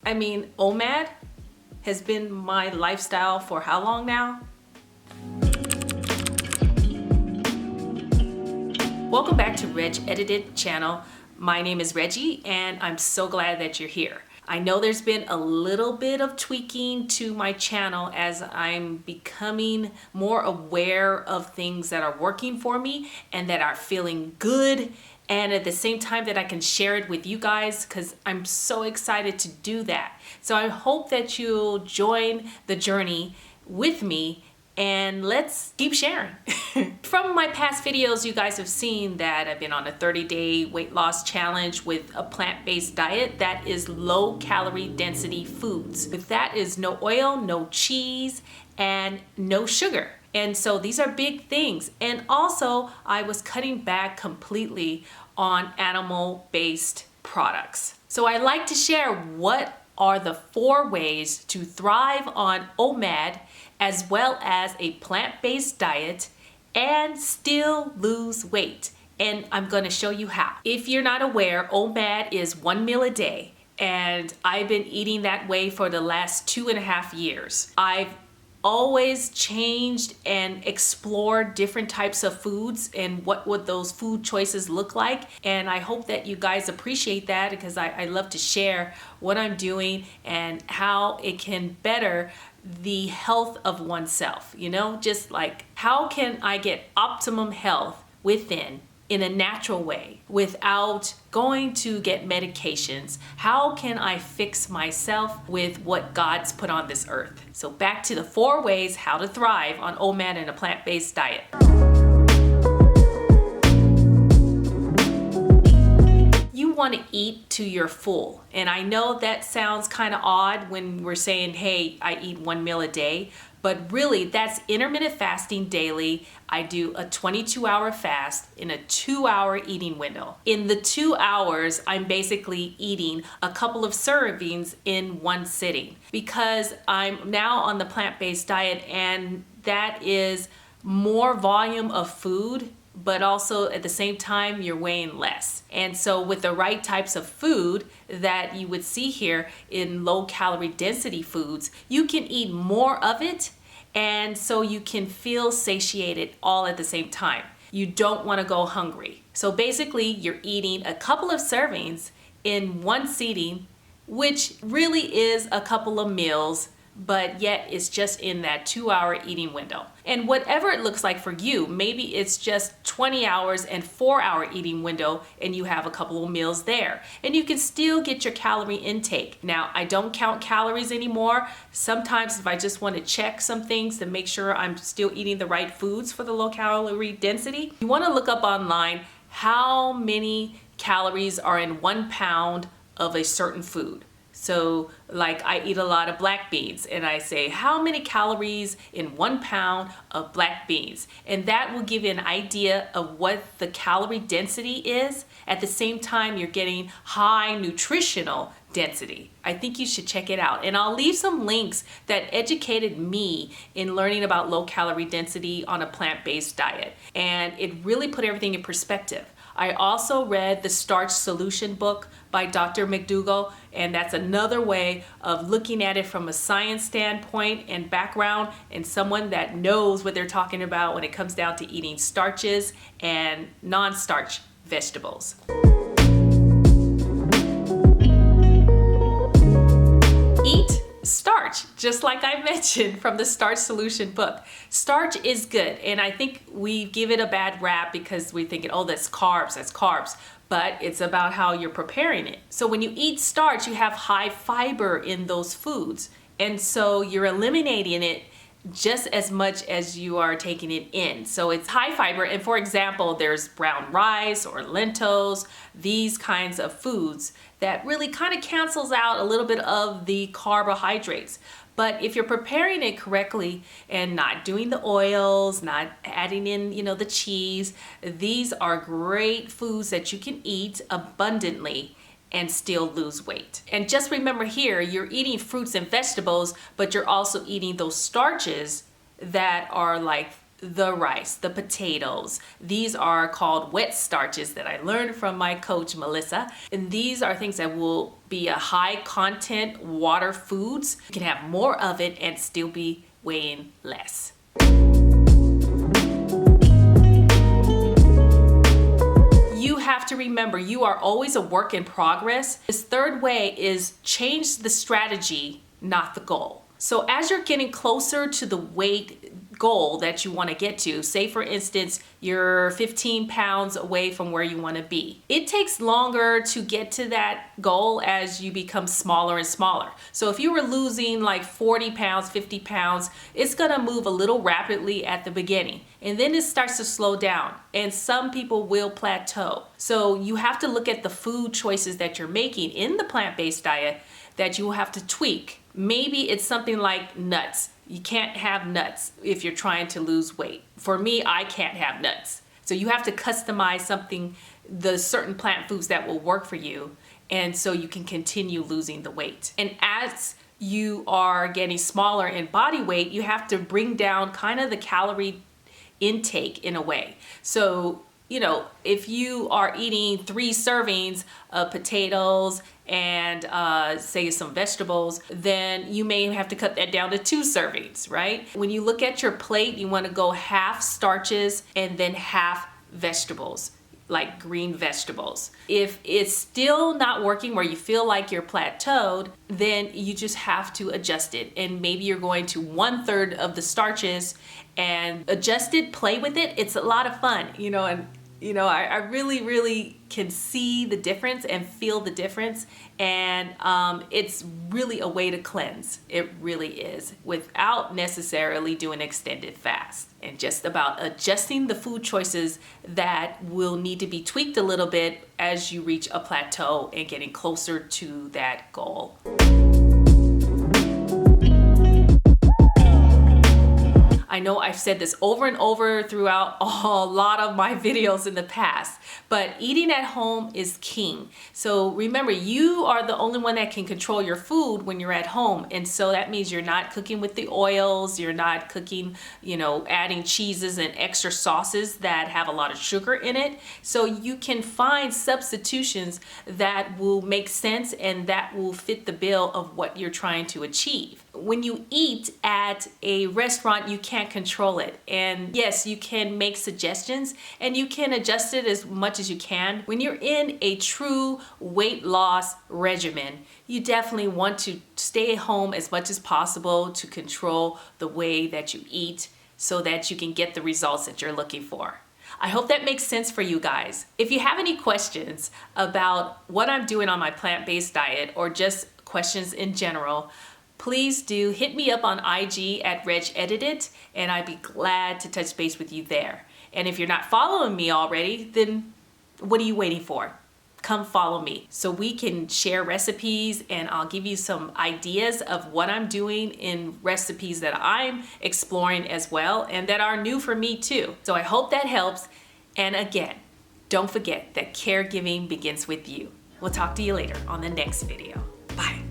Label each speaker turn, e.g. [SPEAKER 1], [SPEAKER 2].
[SPEAKER 1] I mean, OMAD has been my lifestyle for how long now? Welcome back to Reg Edited channel. My name is Reggie and I'm so glad that you're here. I know there's been a little bit of tweaking to my channel as I'm becoming more aware of things that are working for me and that are feeling good, and at the same time that I can share it with you guys, because I'm so excited to do that. So I hope that you'll join the journey with me and let's keep sharing. From my past videos, you guys have seen that I've been on a 30-day weight loss challenge with a plant-based diet that is low calorie density foods. With that is no oil, no cheese, and no sugar. And so these are big things. And also I was cutting back completely on animal-based products. So I like to share what are the 4 ways to thrive on OMAD as well as a plant-based diet and still lose weight. And I'm gonna show you how. If you're not aware, OMAD is 1 meal a day, and I've been eating that way for the last 2.5 years. I've always changed and explored different types of foods and what would those food choices look like. And I hope that you guys appreciate that, because I love to share what I'm doing and how it can better the health of oneself. You know, just like, how can I get optimum health within in a natural way without going to get medications? How can I fix myself with what God's put on this earth? So back to the 4 ways how to thrive on OMAD and a plant-based diet. You want to eat to your full. And I know that sounds kind of odd when we're saying, hey, I eat 1 meal a day. But really, that's intermittent fasting daily. I do a 22-hour fast in a 2-hour eating window. In the 2 hours, I'm basically eating a couple of servings in one sitting, because I'm now on the plant-based diet, and that is more volume of food, but also at the same time you're weighing less. And so with the right types of food that you would see here in low calorie density foods, you can eat more of it, and so you can feel satiated all at the same time. You don't want to go hungry. So basically you're eating a couple of servings in one seating, which really is a couple of meals, but yet it's just in that 2-hour eating window. And whatever it looks like for you, maybe it's just 20 hours and 4-hour eating window, and you have a couple of meals there. And you can still get your calorie intake. Now, I don't count calories anymore. Sometimes if I just want to check some things to make sure I'm still eating the right foods for the low calorie density, you want to look up online how many calories are in 1 pound of a certain food. So like, I eat a lot of black beans, and I say, how many calories in 1 pound of black beans? And that will give you an idea of what the calorie density is. At the same time, you're getting high nutritional density. I think you should check it out. And I'll leave some links that educated me in learning about low calorie density on a plant-based diet. And it really put everything in perspective. I also read the Starch Solution book by Dr. McDougall, and that's another way of looking at it from a science standpoint and background, and someone that knows what they're talking about when it comes down to eating starches and non-starch vegetables. Eat starch, just like I mentioned from the Starch Solution book. Starch is good, and I think we give it a bad rap because we think, oh, that's carbs, but it's about how you're preparing it. So when you eat starch, you have high fiber in those foods, and so you're eliminating it just as much as you are taking it in. So it's high fiber, and for example, there's brown rice or lentils, these kinds of foods that really kind of cancels out a little bit of the carbohydrates. But if you're preparing it correctly and not doing the oils, not adding in, the cheese, these are great foods that you can eat abundantly and still lose weight. And just remember here, you're eating fruits and vegetables, but you're also eating those starches that are like the rice, the potatoes. These are called wet starches that I learned from my coach, Melissa. And these are things that will be a high content water foods. You can have more of it and still be weighing less. You have to remember, you are always a work in progress. This third way is change the strategy, not the goal. So as you're getting closer to the weight goal that you want to get to, say for instance, you're 15 pounds away from where you want to be. It takes longer to get to that goal as you become smaller and smaller. So if you were losing like 40 pounds, 50 pounds, it's going to move a little rapidly at the beginning. And then it starts to slow down. And some people will plateau. So you have to look at the food choices that you're making in the plant-based diet that you will have to tweak. Maybe it's something like nuts. You can't have nuts if you're trying to lose weight. For me, I can't have nuts. So you have to customize something, the certain plant foods that will work for you, and so you can continue losing the weight. And as you are getting smaller in body weight, you have to bring down kind of the calorie intake in a way. So, you know, if you are eating 3 servings of potatoes and say some vegetables, then you may have to cut that down to 2 servings, right? When you look at your plate, you want to go half starches and then half vegetables, like green vegetables. If it's still not working where you feel like you're plateaued, then you just have to adjust it. And maybe you're going to 1/3 of the starches and adjust it, play with it. It's a lot of fun, you know, and you know, I really can see the difference and feel the difference. And it's really a way to cleanse. It really is, without necessarily doing extended fast. And just about adjusting the food choices that will need to be tweaked a little bit as you reach a plateau and getting closer to that goal. I know I've said this over and over throughout a lot of my videos in the past, but eating at home is king. So remember, you are the only one that can control your food when you're at home. And so that means you're not cooking with the oils, you're not cooking, you know, adding cheeses and extra sauces that have a lot of sugar in it. So you can find substitutions that will make sense and that will fit the bill of what you're trying to achieve. When you eat at a restaurant, you can't control it. And yes, you can make suggestions and you can adjust it as much as you can. When you're in a true weight loss regimen, you definitely want to stay home as much as possible to control the way that you eat so that you can get the results that you're looking for. I hope that makes sense for you guys. If you have any questions about what I'm doing on my plant-based diet or just questions in general, please do hit me up on IG at RegEdited, and I'd be glad to touch base with you there. And if you're not following me already, then what are you waiting for? Come follow me so we can share recipes, and I'll give you some ideas of what I'm doing in recipes that I'm exploring as well and that are new for me too. So I hope that helps. And again, don't forget that caregiving begins with you. We'll talk to you later on the next video. Bye.